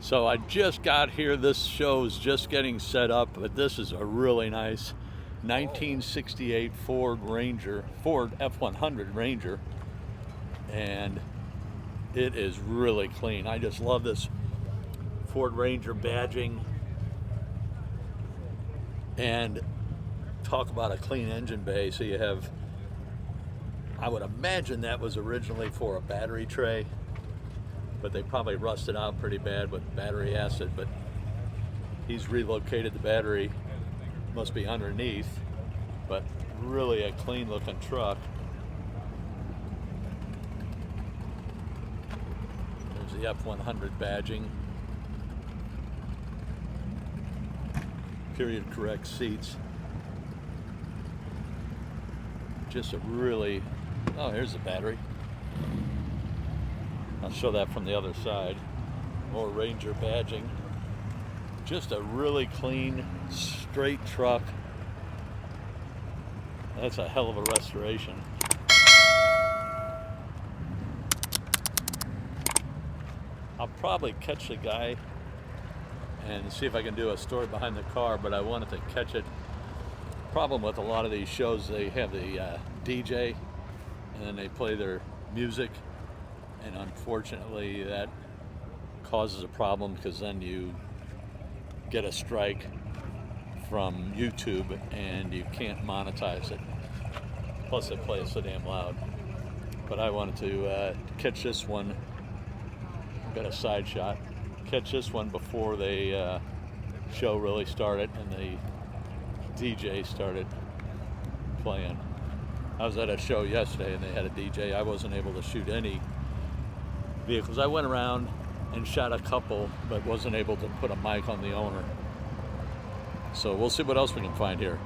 So I just got here. This show is just getting set up, but this is a really nice 1968 Ford F-100 Ranger, and it is really clean. I just love this Ford Ranger badging, and talk about a clean engine bay. So you have, I would imagine that was originally for a battery tray, but they probably rusted out pretty bad with battery acid, but he's relocated the battery, must be underneath, but really a clean looking truck. There's the F-100 badging. Period correct seats. Just a really, oh, here's the battery. I'll show that from the other side. More Ranger badging. Just a really clean, straight truck. That's a hell of a restoration. I'll probably catch the guy and see if I can do a story behind the car, but I wanted to catch it. Problem with a lot of these shows, they have the DJ and then they play their music, and unfortunately that causes a problem because then you get a strike from YouTube and you can't monetize it. Plus they play it so damn loud. But I wanted to catch this one. Got a side shot. Catch this one before the show really started and the DJ started playing. I was at a show yesterday and they had a DJ. I wasn't able to shoot any vehicles. I went around and shot a couple, but wasn't able to put a mic on the owner. So we'll see what else we can find here.